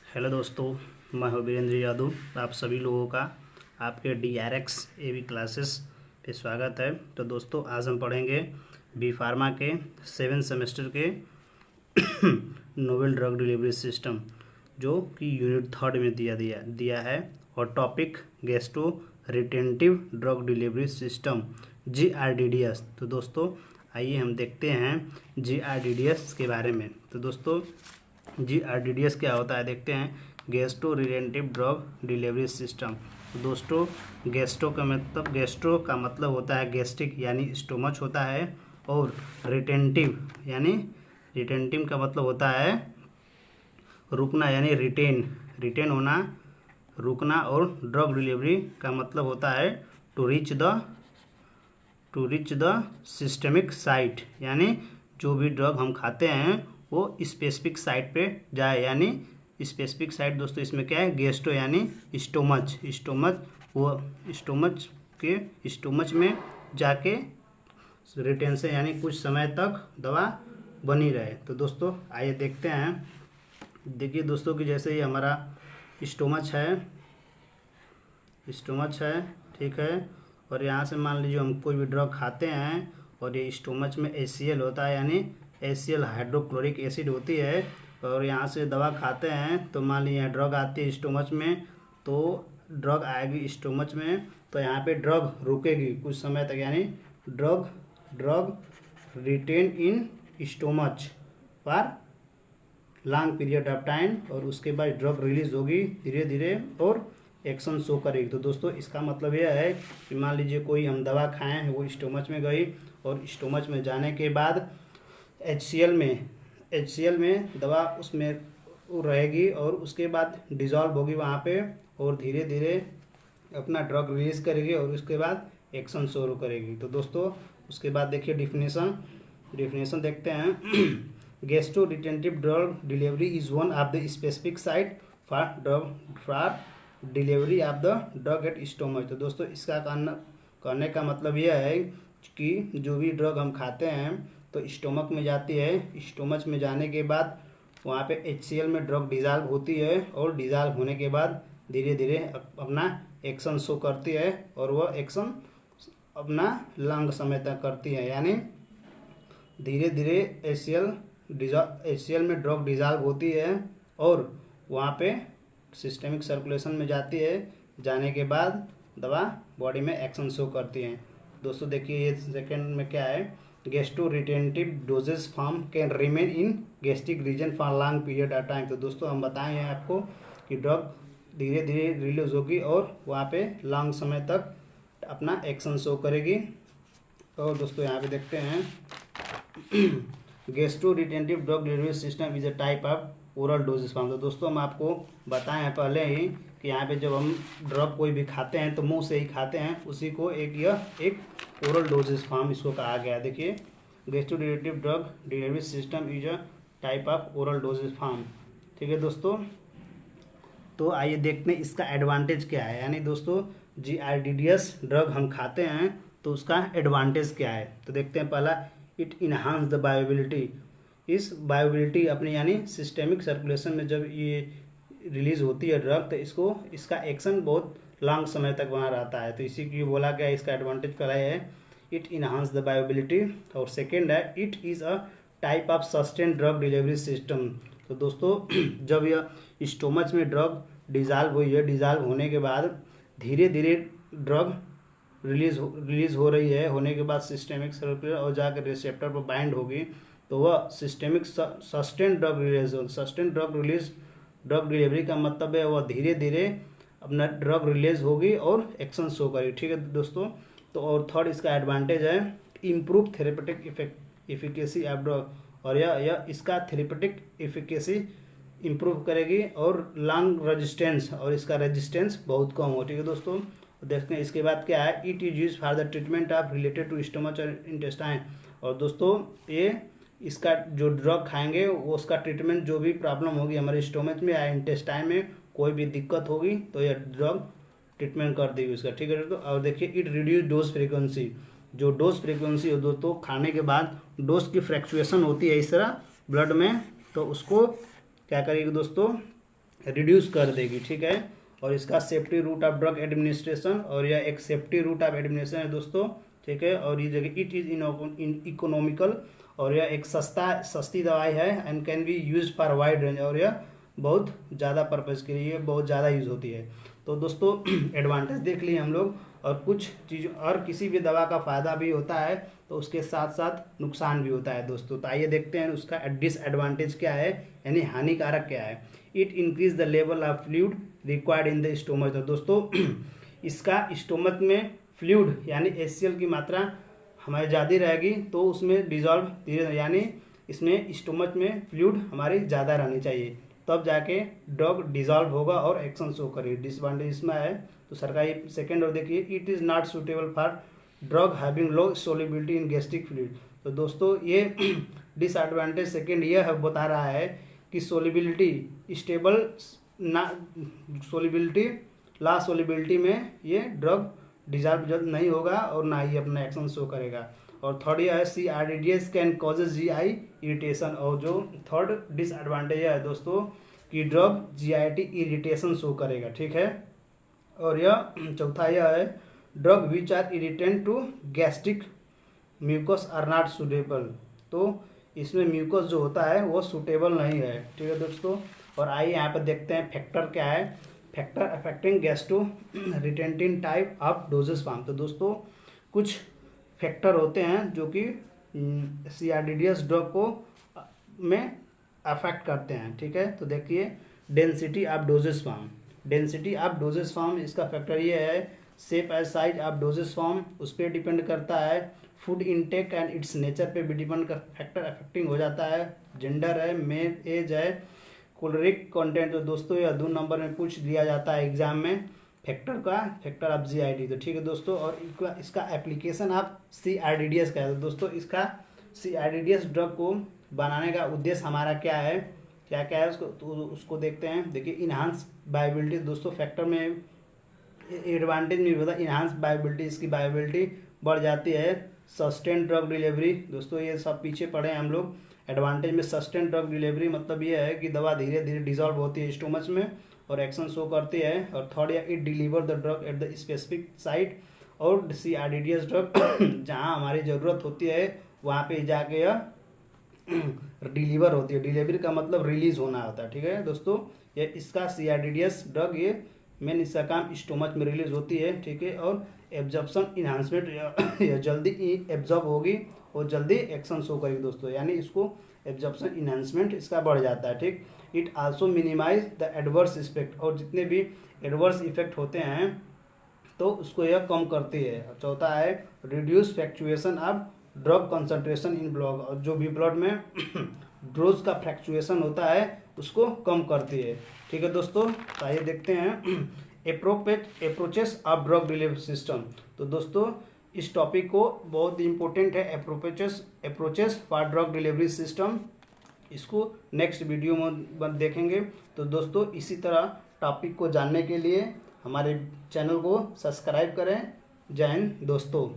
Hello दोस्तों, मैं हूँ वीरेंद्र यादव। आप सभी लोगों का आपके DRX AV क्लासेस पे स्वागत है। तो दोस्तों, आज हम पढ़ेंगे बी फार्मा के 7 सेमेस्टर के नोवेल ड्रग डिलीवरी सिस्टम, जो कि यूनिट 3 में दिया है। और topic gastro retentive drug delivery system GRDDS। तो दोस्तों, आइए हम देखते हैं GRDDS के बारे में। तो दोस्तों, GRDDS क्या होता है देखते हैं। Gastro retentive drug delivery system. तो दोस्तों, गैस्ट्रो का मतलब होता है गैस्ट्रिक यानी स्टोमच होता है, और रिटेंटिव का मतलब होता है रुकना यानी रिटेन होना, रुकना। और ड्रग डिलीवरी का मतलब होता है to reach the systemic site, यानी जो भी ड्रग हम खाते हैं वो स्पेसिफिक साइट पे जाए। यानी स्पेसिफिक साइट दोस्तों इसमें क्या है, गैस्ट्रो यानी स्टोमच वो स्टोमच में जाके रिटेंशन यानी कुछ समय तक दवा बनी रहे। तो दोस्तों, आइए देखते हैं। देखिए दोस्तों कि जैसे ये हमारा स्टोमच है, ठीक है। और यहाँ से मान लीजिए हम कोई भी ड्रग खाते हैं और ये स्टोमच में HCl होता है, यानी HCl हाइड्रोक्लोरिक एसिड होती है। और यहाँ से दवा खाते हैं तो मान लीजिए ड्रग आती है स्टोमच में, तो ड्रग आएगी स्टोमच में, तो यहाँ पे ड्रग रुकेगी कुछ समय तक, यानी drug retain in stomach for long period of time. और उसके बाद ड्रग रिलीज होगी धीरे धीरे और एक्शन शो करेगी। तो दोस्तों, इसका मतलब यह है कि मान लीजिए कोई हम दवा खाएं हैं, वो स्टोमच में गई, और स्टोमच में जाने के बाद HCl में दवा उसमें रहेगी, और उसके बाद डिजॉल्व होगी वहाँ पे, और धीरे धीरे अपना ड्रग रिलीज करेगी, और उसके बाद एक्शन शुरू करेगी। तो दोस्तों, उसके बाद देखिए डिफिनेशन देखते हैं। Gastro retentive drug delivery is one of the specific site for delivery of the drug eight stomach. तो दोस्तों, इसका कहने का मतलब यह है कि जो भी ड्रग हम खाते हैं तो स्टोमक में जाती है, स्टोमच में जाने के बाद वहाँ पे HCl में ड्रग डिजॉल्व होती है, और डिजॉल्व होने के बाद धीरे धीरे अपना एक्शन शो करती है, और वह एक्शन अपना लंग समय तक करती है। यानी धीरे धीरे HCl में ड्रग डिजॉल्व होती है, और वहाँ पे सिस्टमिक सर्कुलेशन में जाती है, जाने के बाद दवा बॉडी में एक्शन शो करती है। दोस्तों देखिए, ये सेकंड में क्या है, gastro retentive dosages form can remain in gastric region for long period of time. तो दोस्तों, हम बताए हैं आपको कि ड्रग धीरे धीरे रिलीज होगी और वहाँ पे लॉन्ग समय तक अपना एक्शन शो करेगी। और दोस्तों, यहाँ पे देखते हैं, gastro retentive drug delivery system is a type of oral doses form. तो दोस्तों, हम आपको बताए हैं पहले ही कि यहाँ पे जब हम ड्रग कोई भी खाते हैं तो मुंह से ही खाते हैं, उसी को एक ओरल डोजेस फॉर्म इसको कहा गया है। देखिए, gastro retentive drug delivery system is a type of oral doses form, ठीक है दोस्तों। तो आइए देखते हैं इसका एडवांटेज क्या है। यानी दोस्तों, GRDDS ड्रग हम खाते हैं तो उसका एडवांटेज क्या है। तो देखते हैं, पहला, इट इन्हांस द बायोबिलिटी। इस बायोबिलिटी अपनी यानी सिस्टेमिक सर्कुलेशन में जब ये रिलीज होती है ड्रग, तो इसका एक्शन बहुत लॉन्ग समय तक बना रहता है। तो इसी की बोला गया, इसका एडवांटेज पहला है इट इन्हांस द बायोबिलिटी, और सेकेंड है it is a type of sustain drug delivery system. तो दोस्तों, जब यह स्टोमच में ड्रग डिजॉल्व हुई है, डिजॉल्व होने के बाद धीरे धीरे ड्रग रिलीज हो रही है, होने के बाद सिस्टेमिक सर्कुलर और जाकर रिसेप्टर पर बाइंड होगी, तो वह सिस्टेमिक सस्टेन ड्रग डिलीवरी का मतलब है वह धीरे धीरे अपना ड्रग रिलीज होगी और एक्शन शो करेगी, ठीक है दोस्तों। तो और थर्ड इसका एडवांटेज है improve therapeutic efficacy of drug, और यह इसका थेरेपेटिक इफिकेसी इम्प्रूव करेगी, और लॉन्ग रेजिस्टेंस, और इसका रेजिस्टेंस बहुत कम हो, ठीक है दोस्तों। देखते हैं इसके बाद क्या है, it is use for the treatment of related to stomach और इंटेस्टाइन। और दोस्तों, ये इसका जो ड्रग खाएंगे वो उसका ट्रीटमेंट, जो भी प्रॉब्लम होगी हमारे स्टोमच में या इंटेस्टाइन में कोई भी दिक्कत होगी, तो यह ड्रग ट्रीटमेंट कर देगी उसका, ठीक है दोस्तों। और देखिए, इट रिड्यूस डोज फ्रीक्वेंसी। जो डोज फ्रीक्वेंसी हो दोस्तों, खाने के बाद डोज की फ्लैक्चुएशन होती है इस तरह ब्लड में, तो उसको क्या करेगी दोस्तों, रिड्यूस कर देगी, ठीक है। और इसका safety route of drug administration, और यह एक सेफ्टी रूट ऑफ एडमिनिस्ट्रेशन है दोस्तों, ठीक है। और ये जगह इट इज़ इन इकोनॉमिकल, और यह एक सस्ती दवाई है and can be use for wide range, और यह बहुत ज़्यादा पर्पज़ के लिए बहुत ज़्यादा यूज़ होती है। तो दोस्तों एडवांटेज देख लिए हम लोग, और कुछ चीज़ और किसी भी दवा का फ़ायदा भी होता है तो उसके साथ साथ नुकसान भी होता है दोस्तों। तो आइए देखते हैं उसका डिसएडवांटेज क्या है, यानी हानिकारक क्या है। It increase the level of fluid required in the stomach. तो दोस्तों इसका स्टोमच में फ्लूइड यानी HCl की मात्रा हमारी ज़्यादा रहेगी, तो उसमें डिजॉल्व धीरे, यानी इसमें स्टोमच में फ्लूइड हमारी ज़्यादा रहनी चाहिए, तब जाके ड्रग डिजॉल्व होगा और एक्शन शो करेगी। डिसएडवांटेज इसमें है। तो सरकारी सेकेंड और देखिए, it is not suitable for drug having low solubility in gastric fluid. तो दोस्तों ये डिसएडवांटेज सेकेंड ये है, बता रहा है कि सोलिबिलिटी स्टेबल ना, सोलिबिलिटी ला सोलिबिलिटी में ये ड्रग डिजॉल्व जल्द नहीं होगा और ना ही अपना एक्शन शो करेगा। और थर्ड ये है CRDDS can causes GI irritation. और जो थर्ड डिसएडवांटेज है दोस्तों कि ड्रग GI इरिटेशन शो करेगा, ठीक है। और यह चौथा यह है, drug which are irritant to gastric mucus are not suitable. तो इसमें म्यूकस जो होता है वो सुटेबल नहीं है, ठीक है दोस्तों। और आइए यहाँ पर देखते हैं फैक्टर क्या है, factor affecting gastro retentive type of doses form. तो दोस्तों कुछ फैक्टर होते हैं जो कि CRDDS ड्रग को में अफेक्ट करते हैं, ठीक है। तो देखिए, density of doses form, density of doses form इसका फैक्टर ये है। Shape as size of doses form उस पर डिपेंड करता है। Food intake and its nature पे भी डिपेंड कर फैक्टर अफेक्टिंग हो जाता है। जेंडर है, मेल एज है, कैलोरिक कंटेंट। तो दोस्तों यह 2 नंबर में पूछ दिया जाता है एग्जाम में फैक्टर का, फैक्टर ऑफ GID। तो ठीक है दोस्तों। और इसका एप्लीकेशन ऑफ CRDDS का है। तो दोस्तों इसका CRDDS ड्रग को बनाने का उद्देश्य हमारा क्या है, क्या क्या है उसको देखते हैं। देखिए, इन्हांस बायोबिलिटी। दोस्तों फैक्टर में एडवांटेज में भी होता है इन्हांस बायोबिलिटी, इसकी बायोबिलिटी बढ़ जाती है। सस्टेन ड्रग डिलीवरी, दोस्तों ये सब पीछे पड़े हैं हम लोग। एडवांटेज में सस्टेन ड्रग डिलीवरी मतलब ये है कि दवा धीरे धीरे डिजॉल्व होती है स्टोमच में और एक्शन शो करती है। और थर्ड या it deliver the drug at the specific site. और CRDDS ड्रग जहाँ हमारी ज़रूरत होती है वहाँ पे जाके यह डिलीवर होती है। डिलीवरी का मतलब रिलीज होना होता है, ठीक है दोस्तों। ये इसका CRDDS ड्रग ये मेन इसका काम स्टोमच में रिलीज होती है, ठीक है। और एब्जॉर्प्शन इन्हांसमेंट, यह जल्दी एब्जॉर्ब होगी और जल्दी एक्शन शो करेगी दोस्तों, यानी इसको एब्जॉर्प्शन इन्हांसमेंट इसका बढ़ जाता है, ठीक। It also minimise the adverse effect, और जितने भी एडवर्स इफेक्ट होते हैं तो उसको यह कम करती है। चौथा है reduce fluctuation of drug concentration in blood, और जो भी ब्लड में ड्रग्स का फ्लैक्चुएशन होता है उसको कम करती है, ठीक है दोस्तों। तो आइए देखते हैं approaches of drug delivery system. तो दोस्तों इस टॉपिक को बहुत इंपॉर्टेंट है, approaches for drug delivery system. इसको नेक्स्ट वीडियो में देखेंगे। तो दोस्तों इसी तरह टॉपिक को जानने के लिए हमारे चैनल को सब्सक्राइब करें। जय हिंद दोस्तों।